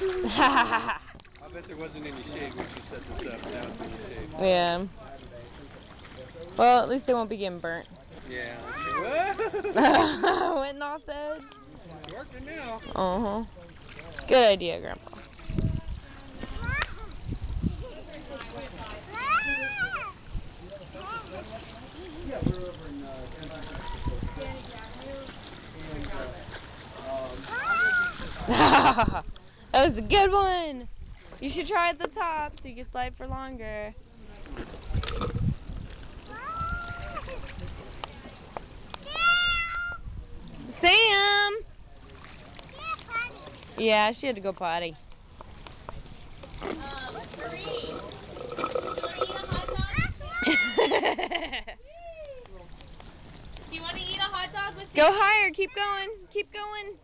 I bet there wasn't any shade when she set this up. Now it's in the shade. Yeah. Well, at least they won't be getting burnt. Yeah. Went off the edge. It's working now. Uh-huh. Good idea, Grandpa. Yeah, we're over in That was a good one. You should try at the top so you can slide for longer. Sam! Yeah, she had to go potty. Do you want to eat a hot dog with Go higher. Keep going. Keep going.